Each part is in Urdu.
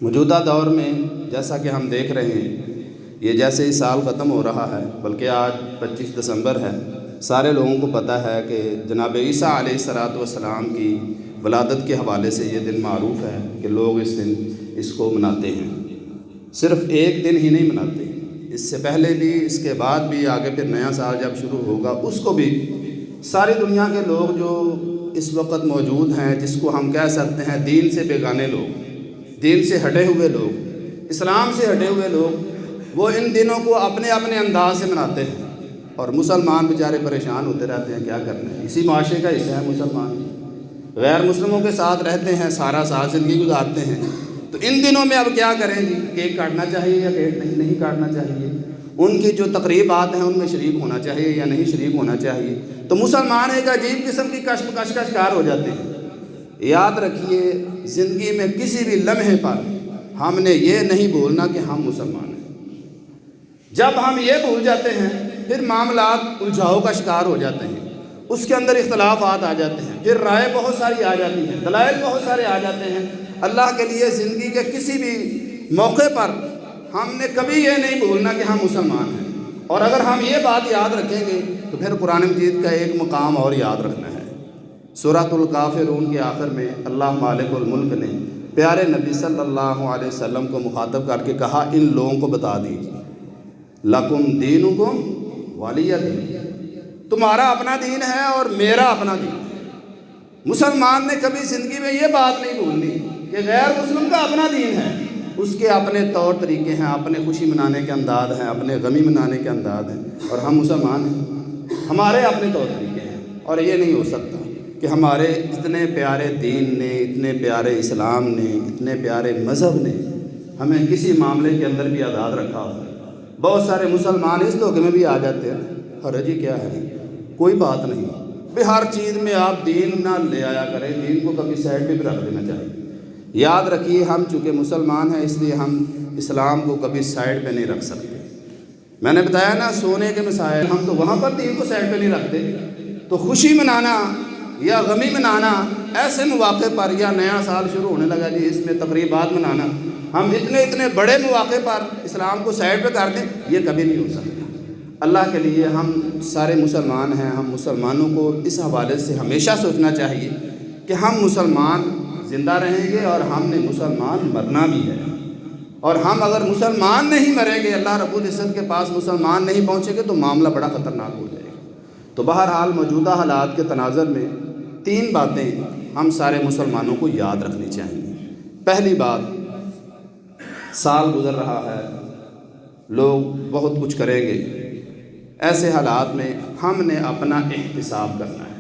موجودہ دور میں جیسا کہ ہم دیکھ رہے ہیں، یہ جیسے ہی سال ختم ہو رہا ہے، بلکہ آج 25 دسمبر ہے، سارے لوگوں کو پتہ ہے کہ جناب عیسیٰ علیہ السلام کی ولادت کے حوالے سے یہ دن معروف ہے کہ لوگ اس کو مناتے ہیں۔ صرف ایک دن ہی نہیں مناتے، اس سے پہلے بھی، اس کے بعد بھی، آگے پھر نیا سال جب شروع ہوگا اس کو بھی ساری دنیا کے لوگ جو اس وقت موجود ہیں، جس کو ہم کہہ سکتے ہیں دین سے بیگانے لوگ، دین سے ہٹے ہوئے لوگ، اسلام سے ہٹے ہوئے لوگ، وہ ان دنوں کو اپنے اپنے انداز سے مناتے ہیں، اور مسلمان بیچارے پریشان ہوتے رہتے ہیں کیا کرنا ہے۔ اسی معاشرے کا حصہ ہے مسلمان، غیر مسلموں کے ساتھ رہتے ہیں، سارا سال زندگی گزارتے ہیں، تو ان دنوں میں اب کیا کریں جی؟ کیک کاٹنا چاہیے یا کیک نہیں کاٹنا چاہیے؟ ان کی جو تقریبات ہیں ان میں شریک ہونا چاہیے یا نہیں شریک ہونا چاہیے؟ تو مسلمان ایک عجیب قسم کی کشمکش کا شکار ہو جاتے ہیں۔ یاد رکھیے، زندگی میں کسی بھی لمحے پر ہم نے یہ نہیں بھولنا کہ ہم مسلمان ہیں۔ جب ہم یہ بھول جاتے ہیں پھر معاملات الجھاؤ کا شکار ہو جاتے ہیں، اس کے اندر اختلافات آ جاتے ہیں، پھر رائے بہت ساری آ جاتی ہیں، دلائل بہت سارے آ جاتے ہیں۔ اللہ کے لیے زندگی کے کسی بھی موقع پر ہم نے کبھی یہ نہیں بھولنا کہ ہم مسلمان ہیں، اور اگر ہم یہ بات یاد رکھیں گے تو پھر قرآن مجید کا ایک مقام اور یاد رکھنا ہے۔ سورۃ الکافرون کے آخر میں اللہ مالک الملک نے پیارے نبی صلی اللہ علیہ وسلم کو مخاطب کر کے کہا، ان لوگوں کو بتا دیجیے، لکم دینکم ولی دین، تمہارا اپنا دین ہے اور میرا اپنا دین ہے۔ مسلمان نے کبھی زندگی میں یہ بات نہیں بھولنی کہ غیر مسلم کا اپنا دین ہے، اس کے اپنے طور طریقے ہیں، اپنے خوشی منانے کے انداز ہیں، اپنے غمی منانے کے انداز ہیں، اور ہم مسلمان ہیں، ہمارے اپنے طور طریقے ہیں۔ اور یہ نہیں ہو سکتا کہ ہمارے اتنے پیارے دین نے، اتنے پیارے اسلام نے، اتنے پیارے مذہب نے ہمیں کسی معاملے کے اندر بھی آزاد رکھا ہو۔ بہت سارے مسلمان اس دھوکے میں بھی آ جاتے ہیں، حرج ہی کیا ہے، کوئی بات نہیں بھئی، ہر چیز میں آپ دین نہ لے آیا کریں، دین کو کبھی سائڈ پہ بھی رکھ دینا چاہیے۔ یاد رکھیے، ہم چونکہ مسلمان ہیں اس لیے ہم اسلام کو کبھی سائڈ پہ نہیں رکھ سکتے۔ میں نے بتایا نا سونے کے مسائل، ہم تو وہاں پر دین کو سائڈ پہ نہیں رکھتے، تو خوشی منانا یا غمی منانا ایسے مواقع پر، یا نیا سال شروع ہونے لگا جی اس میں تقریبات منانا، ہم اتنے بڑے مواقع پر اسلام کو سائڈ پہ کر دیں، یہ کبھی نہیں ہو سکتا۔ اللہ کے لیے ہم سارے مسلمان ہیں، ہم مسلمانوں کو اس حوالے سے ہمیشہ سوچنا چاہیے کہ ہم مسلمان زندہ رہیں گے اور ہم نے مسلمان مرنا بھی ہے، اور ہم اگر مسلمان نہیں مریں گے، اللہ رب العزت کے پاس مسلمان نہیں پہنچیں گے تو معاملہ بڑا خطرناک ہو جائے گا۔ تو بہرحال موجودہ حالات کے تناظر میں 3 باتیں ہم سارے مسلمانوں کو یاد رکھنی چاہیے۔ پہلی بات، سال گزر رہا ہے، لوگ بہت کچھ کریں گے، ایسے حالات میں ہم نے اپنا احتساب کرنا ہے۔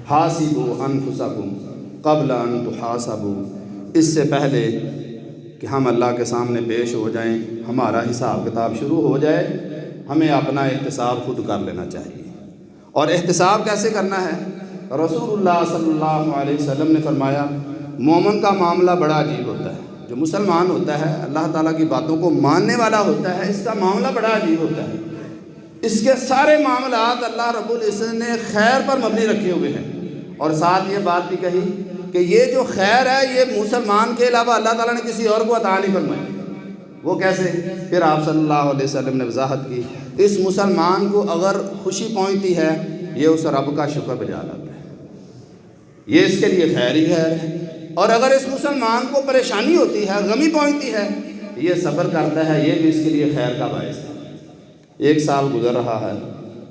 حاسبوا انفسکم قبل ان تحاسبوا، اس سے پہلے کہ ہم اللہ کے سامنے پیش ہو جائیں، ہمارا حساب کتاب شروع ہو جائے، ہمیں اپنا احتساب خود کر لینا چاہیے۔ اور احتساب کیسے کرنا ہے؟ رسول اللہ صلی اللہ علیہ وسلم نے فرمایا، مومن کا معاملہ بڑا عجیب ہوتا ہے۔ جو مسلمان ہوتا ہے، اللہ تعالیٰ کی باتوں کو ماننے والا ہوتا ہے، اس کا معاملہ بڑا عجیب ہوتا ہے۔ اس کے سارے معاملات اللہ رب العزت نے خیر پر مبنی رکھے ہوئے ہیں، اور ساتھ یہ بات بھی کہی کہ یہ جو خیر ہے یہ مسلمان کے علاوہ اللہ تعالیٰ نے کسی اور کو عطا نہیں فرمائی۔ وہ کیسے؟ پھر آپ صلی اللہ علیہ وسلم نے وضاحت کی، اس مسلمان کو اگر خوشی پہنچتی ہے یہ اس رب کا شکر بجا لاتا ہے، یہ اس کے لیے خیر ہی خیر ہے، اور اگر اس مسلمان کو پریشانی ہوتی ہے، غمی پہنچتی ہے، یہ صبر کرتا ہے، یہ بھی اس کے لیے خیر کا باعث ہے۔ 1 سال گزر رہا ہے،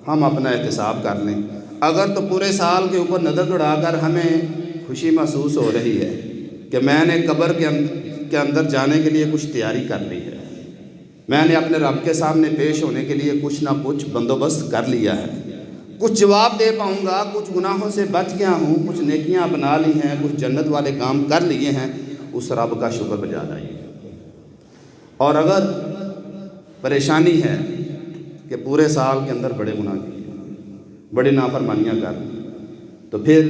ہم اپنا احتساب کر لیں۔ اگر تو پورے سال کے اوپر نظر دوڑا کر ہمیں خوشی محسوس ہو رہی ہے کہ میں نے قبر کے اندر جانے کے لیے کچھ تیاری کر لی ہے، میں نے اپنے رب کے سامنے پیش ہونے کے لیے کچھ نہ کچھ بندوبست کر لیا ہے، کچھ جواب دے پاؤں گا، کچھ گناہوں سے بچ گیا ہوں، کچھ نیکیاں اپنا لی ہیں، کچھ جنت والے کام کر لیے ہیں، اس رب کا شکر بجا لائیے۔ اور اگر پریشانی ہے کہ پورے سال کے اندر بڑے گناہ کیے، بڑی نافرمانیاں کر دی، تو پھر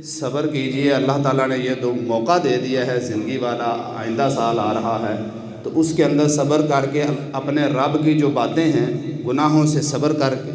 صبر کیجئے۔ اللہ تعالیٰ نے یہ 2 موقع دے دیا ہے زندگی والا، آئندہ سال آ رہا ہے، تو اس کے اندر صبر کر کے اپنے رب کی جو باتیں ہیں، گناہوں سے صبر کر کے،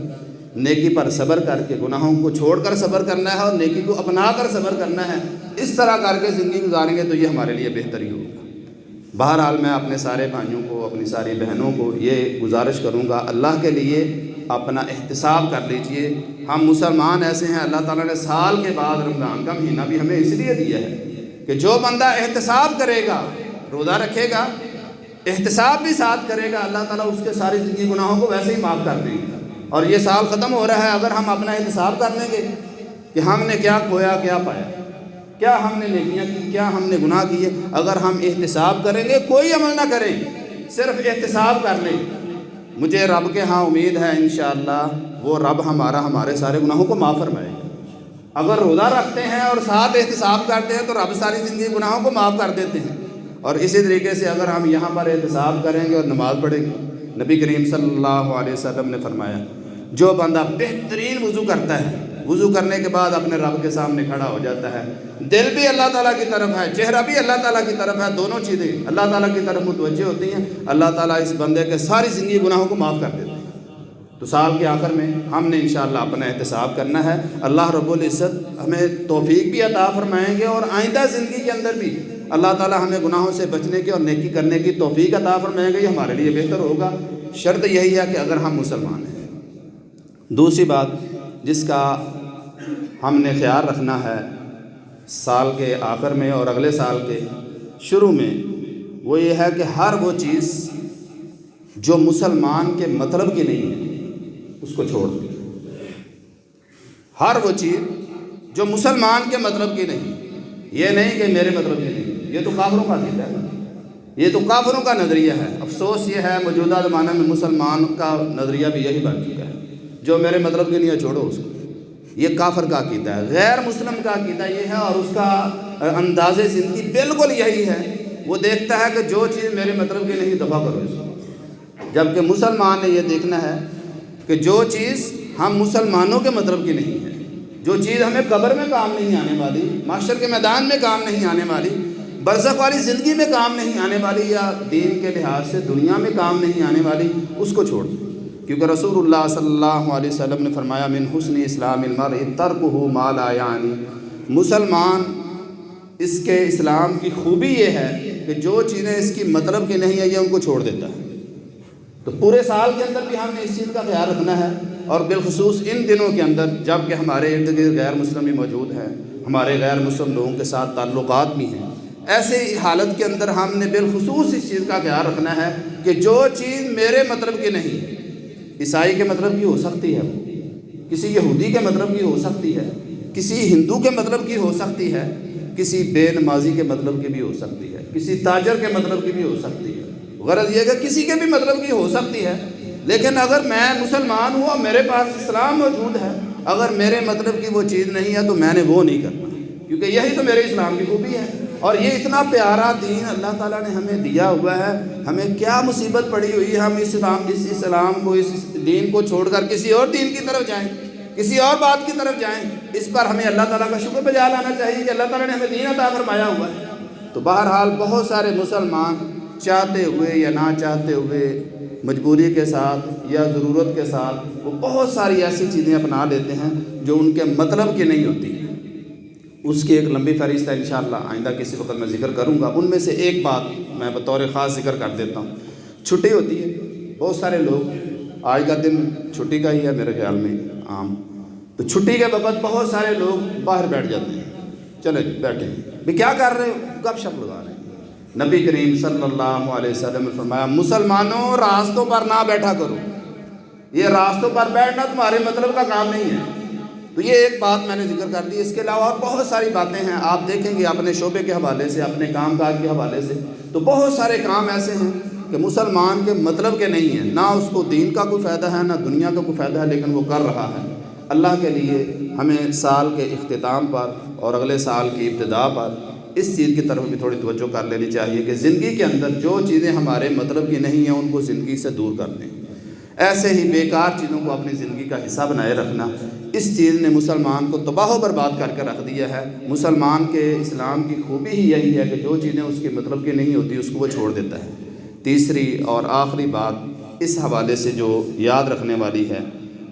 نیکی پر صبر کر کے، گناہوں کو چھوڑ کر صبر کرنا ہے اور نیکی کو اپنا کر صبر کرنا ہے۔ اس طرح کر کے زندگی گزاریں گے تو یہ ہمارے لیے بہتر ہی ہوگا۔ بہرحال میں اپنے سارے بھائیوں کو، اپنی ساری بہنوں کو یہ گزارش کروں گا، اللہ کے لیے اپنا احتساب کر لیجئے۔ ہم مسلمان ایسے ہیں، اللہ تعالیٰ نے سال کے بعد رمضان کا مہینہ بھی ہمیں اس لیے دیا ہے کہ جو بندہ احتساب کرے گا، روزہ رکھے گا، احتساب بھی ساتھ کرے گا، اللہ تعالیٰ اس کے ساری زندگی گناہوں کو ویسے ہی معاف کر دیں گے۔ اور یہ سال ختم ہو رہا ہے، اگر ہم اپنا احتساب کر لیں گے کہ ہم نے کیا کھویا، کیا پایا، کیا ہم نے نیکیاں کی، کیا ہم نے گناہ کیے، اگر ہم احتساب کریں گے، کوئی عمل نہ کریں، صرف احتساب کر لیں، مجھے رب کے ہاں امید ہے انشاءاللہ وہ رب ہمارے سارے گناہوں کو معاف فرمائے گا۔ اگر روزہ رکھتے ہیں اور ساتھ احتساب کرتے ہیں تو رب ساری زندگی گناہوں کو معاف کر دیتے ہیں۔ اور اسی طریقے سے اگر ہم یہاں پر احتساب کریں گے اور نماز پڑھیں گے، نبی کریم صلی اللہ علیہ وسلم نے فرمایا جو بندہ بہترین وضو کرتا ہے، وضو کرنے کے بعد اپنے رب کے سامنے کھڑا ہو جاتا ہے، دل بھی اللہ تعالیٰ کی طرف ہے، چہرہ بھی اللہ تعالیٰ کی طرف ہے، دونوں چیزیں اللہ تعالیٰ کی طرف متوجہ ہوتی ہیں، اللہ تعالیٰ اس بندے کے ساری زندگی گناہوں کو معاف کر دیتے ہیں۔ تو سال کے آخر میں ہم نے انشاءاللہ اپنا احتساب کرنا ہے، اللہ رب العزت ہمیں توفیق بھی عطا فرمائیں گے، اور آئندہ زندگی کے اندر بھی اللہ تعالیٰ ہمیں گناہوں سے بچنے کی اور نیکی کرنے کی توفیق عطا فرمائیں گے، یہ ہمارے لیے بہتر ہوگا۔ شرط یہی ہے کہ اگر ہم مسلمان ہیں۔ دوسری بات جس کا ہم نے خیال رکھنا ہے سال کے آخر میں اور اگلے سال کے شروع میں، وہ یہ ہے کہ ہر وہ چیز جو مسلمان کے مطلب کی نہیں ہے اس کو چھوڑ دیں۔ ہر وہ چیز جو مسلمان کے مطلب کی نہیں، یہ نہیں کہ میرے مطلب کی نہیں، یہ تو کافروں کا عقیدہ ہے، یہ تو کافروں کا نظریہ ہے۔ افسوس یہ ہے موجودہ زمانے میں مسلمان کا نظریہ بھی یہی بن چکا ہے، جو میرے مطلب کی نہیں ہے چھوڑو اس کو، یہ کافر کا عقیدہ ہے۔ غیر مسلم کا عقیدہ یہ ہے، اور اس کا انداز زندگی بالکل یہی ہے، وہ دیکھتا ہے کہ جو چیز میرے مطلب کی نہیں دفع کرو اس کو، جبکہ مسلمان نے یہ دیکھنا ہے کہ جو چیز ہم مسلمانوں کے مطلب کی نہیں ہے، جو چیز ہمیں قبر میں کام نہیں آنے والی، محشر کے میدان میں کام نہیں آنے والی، برزخ والی زندگی میں کام نہیں آنے والی، یا دین کے لحاظ سے دنیا میں کام نہیں آنے والی، اس کو چھوڑ دیں۔ کیونکہ رسول اللہ صلی اللہ علیہ وسلم نے فرمایا من حسن اسلام المرء ترکہ ما لا یعنی، مسلمان اس کے اسلام کی خوبی یہ ہے کہ جو چیزیں اس کی مطلب کی نہیں ہے یہ ان کو چھوڑ دیتا ہے۔ تو پورے سال کے اندر بھی ہم نے اس چیز کا خیال رکھنا ہے، اور بالخصوص ان دنوں کے اندر جب کہ ہمارے ارد گرد غیر مسلم بھی موجود ہیں، ہمارے غیر مسلم لوگوں کے ساتھ تعلقات بھی ہیں، ایسے حالت کے اندر ہم نے بالخصوص اس چیز کا خیال رکھنا ہے کہ جو چیز میرے مطلب کی نہیں، عیسائی کے مطلب کی ہو سکتی ہے، کسی یہودی کے مطلب کی ہو سکتی ہے، کسی ہندو کے مطلب کی ہو سکتی ہے، کسی بے نمازی کے مطلب کی بھی ہو سکتی ہے، کسی تاجر کے مطلب کی بھی ہو سکتی ہے، غرض یہ کہ کسی کے بھی مطلب کی ہو سکتی ہے۔ لیکن اگر میں مسلمان ہوں اور میرے پاس اسلام موجود ہے، اگر میرے مطلب کی وہ چیز نہیں ہے تو میں نے وہ نہیں کرنا، کیونکہ یہی تو میرے اسلام کی خوبی ہے۔ اور یہ اتنا پیارا دین اللہ تعالیٰ نے ہمیں دیا ہوا ہے، ہمیں کیا مصیبت پڑی ہوئی ہے ہم اس اسلام کو، اس دین کو چھوڑ کر کسی اور دین کی طرف جائیں، کسی اور بات کی طرف جائیں۔ اس پر ہمیں اللہ تعالیٰ کا شکر بجا لانا چاہیے کہ اللہ تعالیٰ نے ہمیں دین عطا فرمایا ہوا ہے۔ تو بہرحال بہت سارے مسلمان چاہتے ہوئے یا نہ چاہتے ہوئے، مجبوری کے ساتھ یا ضرورت کے ساتھ، وہ بہت ساری ایسی چیزیں اپنا لیتے ہیں جو ان کے مطلب کی نہیں ہوتی۔ اس کی ایک لمبی فہرست ہے، انشاءاللہ آئندہ کسی وقت میں ذکر کروں گا۔ ان میں سے ایک بات میں بطور خاص ذکر کر دیتا ہوں۔ چھٹی ہوتی ہے، بہت سارے لوگ، آج کا دن چھٹی کا ہی ہے میرے خیال میں عام، تو چھٹی کے وقت بہت سارے لوگ باہر بیٹھ جاتے ہیں، چلے جی بیٹھے بھی کیا کر رہے ہو، گپ شپ لگا رہے ہیں۔ نبی کریم صلی اللہ علیہ وسلم نے فرمایا مسلمانوں راستوں پر نہ بیٹھا کرو، یہ راستوں پر بیٹھنا تمہارے مطلب کا کام نہیں ہے۔ تو یہ ایک بات میں نے ذکر کر دی، اس کے علاوہ اور بہت ساری باتیں ہیں، آپ دیکھیں گے اپنے شعبے کے حوالے سے، اپنے کام کاج کے حوالے سے، تو بہت سارے کام ایسے ہیں کہ مسلمان کے مطلب کے نہیں ہیں، نہ اس کو دین کا کوئی فائدہ ہے نہ دنیا کا کوئی فائدہ ہے، لیکن وہ کر رہا ہے۔ اللہ کے لیے ہمیں سال کے اختتام پر اور اگلے سال کی ابتدا پر اس چیز کی طرف بھی تھوڑی توجہ کر لینی چاہیے کہ زندگی کے اندر جو چیزیں ہمارے مطلب کی نہیں ہیں ان کو زندگی سے دور کر دیں۔ ایسے ہی بیکار چیزوں کو اپنی زندگی کا حصہ بنائے رکھنا، اس چیز نے مسلمان کو تباہ و برباد کر کے رکھ دیا ہے۔ مسلمان کے اسلام کی خوبی ہی یہی ہے کہ جو چیزیں اس کے مطلب کی نہیں ہوتی اس کو وہ چھوڑ دیتا ہے۔ تیسری اور آخری بات اس حوالے سے جو یاد رکھنے والی ہے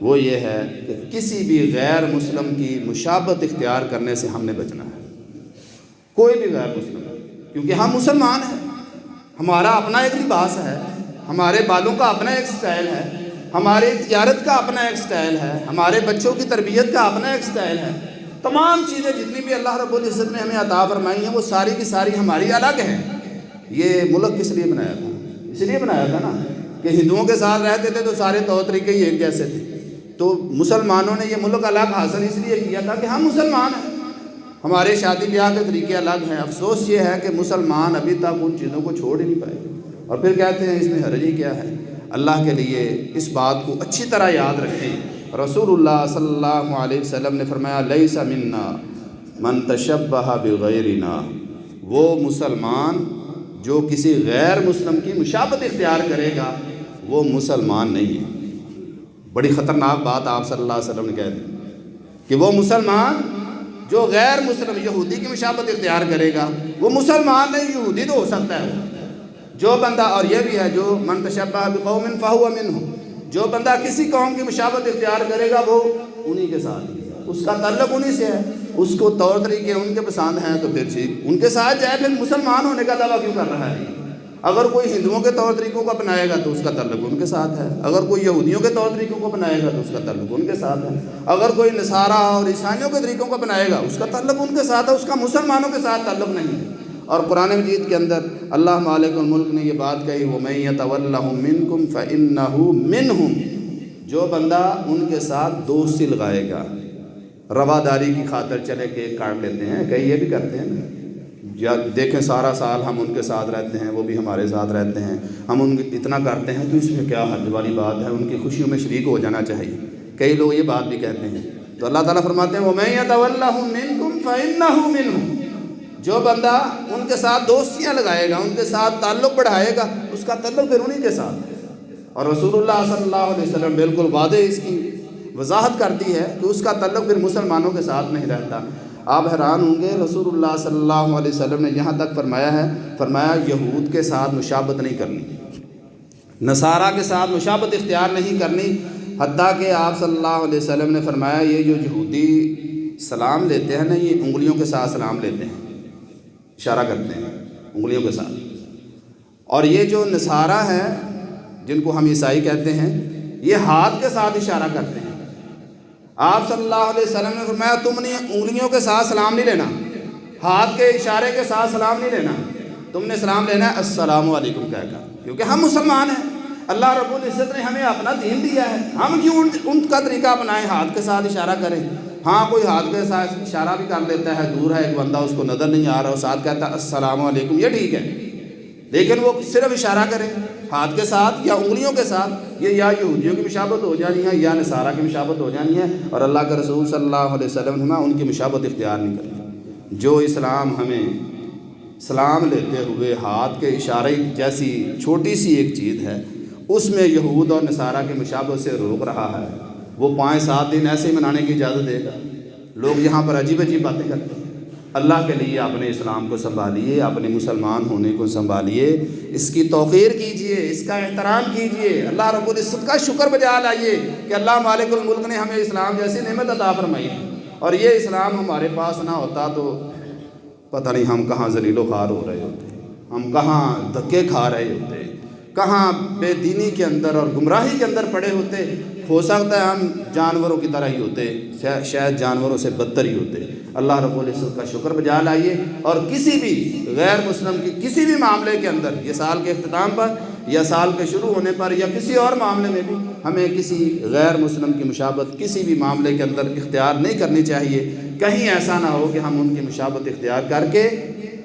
وہ یہ ہے کہ کسی بھی غیر مسلم کی مشابہت اختیار کرنے سے ہم نے بچنا ہے، کوئی بھی غیر مسلم، کیونکہ ہم مسلمان ہیں، ہمارا اپنا ایک لباس ہے، ہمارے بالوں کا اپنا ایک سٹائل ہے، ہماری تجارت کا اپنا ایک سٹائل ہے، ہمارے بچوں کی تربیت کا اپنا ایک سٹائل ہے۔ تمام چیزیں جتنی بھی اللہ رب العزت نے ہمیں عطا فرمائی ہیں وہ ساری کی ساری ہماری الگ ہیں۔ یہ ملک کس لیے بنایا تھا؟ اس لیے بنایا تھا نا کہ ہندوؤں کے ساتھ رہتے تھے تو سارے طور طریقے ہی ایک جیسے تھے، تو مسلمانوں نے یہ ملک الگ حاصل اس لیے کیا تھا کہ ہم مسلمان ہیں، ہمارے شادی بیاہ کے طریقے الگ ہیں۔ افسوس یہ ہے کہ مسلمان ابھی تک ان چیزوں کو چھوڑ ہی نہیں پائے، اور پھر کہتے ہیں اس میں حرج ہی کیا ہے۔ اللہ کے لیے اس بات کو اچھی طرح یاد رکھیں۔ رسول اللہ صلی اللہ علیہ وسلم نے فرمایا لیس منا من تشبہ بغیرنا، وہ مسلمان جو کسی غیر مسلم کی مشابہت اختیار کرے گا وہ مسلمان نہیں ہے۔ بڑی خطرناک بات آپ صلی اللہ علیہ وسلم نے کہہ دی کہ وہ مسلمان جو غیر مسلم یہودی کی مشابہت اختیار کرے گا وہ مسلمان نہیں، یہودی تو ہو سکتا ہے جو بندہ، اور یہ بھی ہے جو من تشبہ بقوم فہو منہم، جو بندہ کسی قوم کی مشابہت اختیار کرے گا وہ انہی کے ساتھ، اس کا تعلق انہی سے ہے، اس کو طور طریقے ان کے پسند ہیں تو پھر ٹھیک ان کے ساتھ جائے۔ پھر مسلمان ہونے کا دعویٰ کیوں کر رہا ہے؟ اگر کوئی ہندوؤں کے طور طریقوں کو اپنائے گا تو اس کا تعلق ان کے ساتھ ہے، اگر کوئی یہودیوں کے طور طریقوں کو اپنائے گا تو اس کا تعلق ان کے ساتھ ہے، اگر کوئی نصارہ اور عیسائیوں کے طریقوں کو اپنائے گا اس کا تعلق ان کے ساتھ ہے، اس کا مسلمانوں کے ساتھ تعلق نہیں ہے۔ اور قرآن مجید کے اندر اللہ مالک الملک نے یہ بات کہی وَمَن يَتَوَلَّهُم مِّنكُمْ فَإِنَّهُ مِنْهُمْ، جو بندہ ان کے ساتھ دوستی لگائے گا، رواداری کی خاطر چلے کیک کاٹ لیتے ہیں، کئی یہ بھی کرتے ہیں نا، یا دیکھیں سارا سال ہم ان کے ساتھ رہتے ہیں وہ بھی ہمارے ساتھ رہتے ہیں، ہم ان اتنا کرتے ہیں تو اس میں کیا حرج والی بات ہے، ان کی خوشیوں میں شریک ہو جانا چاہیے۔ کئی لوگ یہ بات بھی کہتے ہیں، تو اللہ تعالیٰ فرماتے ہیں وَمَن يَتَوَلَّهُم مِّنكُمْ فَإِنَّهُ مِنْهُمْ، جو بندہ ان کے ساتھ دوستیاں لگائے گا، ان کے ساتھ تعلق بڑھائے گا، اس کا تعلق پھر انہی کے ساتھ ہے۔ اور رسول اللہ صلی اللہ علیہ وسلم بالکل واضح اس کی وضاحت کرتی ہے کہ اس کا تعلق پھر مسلمانوں کے ساتھ نہیں رہتا۔ آپ حیران ہوں گے، رسول اللہ صلی اللہ علیہ وسلم نے یہاں تک فرمایا ہے، فرمایا یہود کے ساتھ مشابہت نہیں کرنی، نصارہ کے ساتھ مشابہت اختیار نہیں کرنی، حتیٰ کہ آپ صلی اللہ علیہ وسلم نے فرمایا یہ جو یہودی سلام لیتے ہیں نا، یہ انگلیوں کے ساتھ سلام لیتے ہیں، اشارہ کرتے ہیں انگلیوں کے ساتھ، اور یہ جو نصارہ ہیں جن کو ہم عیسائی کہتے ہیں یہ ہاتھ کے ساتھ اشارہ کرتے ہیں۔ آپ صلی اللہ علیہ وسلم نے فرمایا تم نے انگلیوں کے ساتھ سلام نہیں لینا، ہاتھ کے اشارے کے ساتھ سلام نہیں لینا، تم نے سلام لینا ہے السلام علیکم کہہ کر، کیونکہ ہم مسلمان ہیں، اللہ رب العزت نے ہمیں اپنا دین دیا ہے، ہم کیوں ان کا طریقہ اپنائیں، ہاتھ کے ساتھ اشارہ کریں۔ ہاں کوئی ہاتھ کے ساتھ اشارہ بھی کر دیتا ہے، دور ہے ایک بندہ اس کو نظر نہیں آ رہا اور ساتھ کہتا ہے السلام علیکم، یہ ٹھیک ہے، لیکن وہ صرف اشارہ کرے ہاتھ کے ساتھ یا انگلیوں کے ساتھ، یہ یا یہودیوں کی مشابہت ہو جانی ہے یا نصارہ کی مشابہت ہو جانی ہے، اور اللہ کے رسول صلی اللہ علیہ وسلم نے ان کی مشابہت اختیار نہیں کرنی۔ جو اسلام ہمیں سلام لیتے ہوئے ہاتھ کے اشارے جیسی چھوٹی سی ایک چیز ہے، اس میں یہود اور نصارہ کی مشابہت سے روک رہا ہے، وہ 5-7 دن ایسے ہی منانے کی اجازت دے گا۔ لوگ یہاں پر عجیب عجیب باتیں کرتے ہیں۔ اللہ کے لیے اپنے اسلام کو سنبھالیے، اپنے مسلمان ہونے کو سنبھالیے، اس کی توقیر کیجئے، اس کا احترام کیجئے، اللہ رب العزت کا شکر بجا لائیے کہ اللہ مالک الملک نے ہمیں اسلام جیسی نعمت عطا فرمائی ہے، اور یہ اسلام ہمارے پاس نہ ہوتا تو پتہ نہیں ہم کہاں ذلیل و خوار ہو رہے ہوتے، ہم کہاں دھکے کھا رہے ہوتے، کہاں بے دینی کے اندر اور گمراہی کے اندر پڑے ہوتے۔ ہو سکتا ہے ہم جانوروں کی طرح ہی ہوتے، شاید جانوروں سے بدتر ہی ہوتے۔ اللہ رب العزت کا شکر بجا لائیے، اور کسی بھی غیر مسلم کی کسی بھی معاملے کے اندر، یہ سال کے اختتام پر یا سال کے شروع ہونے پر یا کسی اور معاملے میں بھی ہمیں کسی غیر مسلم کی مشابہت کسی بھی معاملے کے اندر اختیار نہیں کرنی چاہیے۔ کہیں ایسا نہ ہو کہ ہم ان کی مشابہت اختیار کر کے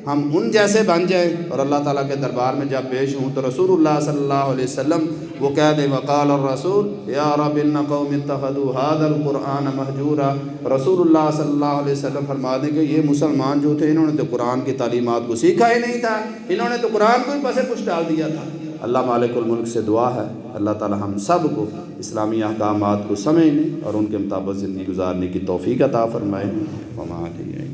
ہم ان جیسے بن جائیں اور اللہ تعالیٰ کے دربار میں جب پیش ہوں تو رسول اللہ صلی اللہ علیہ وسلم وہ کہہ دے وقال الرسول یا رب ان قوم اتخذوا هذا القرآن مہجورا، رسول اللہ صلی اللہ علیہ وسلم فرما دیں کہ یہ مسلمان جو تھے انہوں نے تو قرآن کی تعلیمات کو سیکھا ہی نہیں تھا، انہوں نے تو قرآن کو ہی پسے کچھ ڈال دیا تھا۔ اللہ مالک الملک سے دعا ہے اللہ تعالیٰ ہم سب کو اسلامی احکامات کو سمجھنے اور ان کے مطابق زندگی گزارنے کی توفیق عطا فرمائے۔ وما علیہ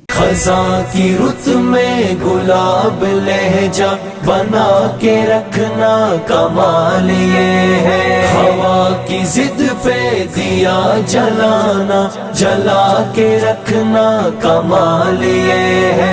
خزاں کی رت میں گلاب لہجہ بنا کے رکھنا کمال یہ ہے، ہوا کی ضد پہ دیا جلانا جلا کے رکھنا کمال یہ ہے۔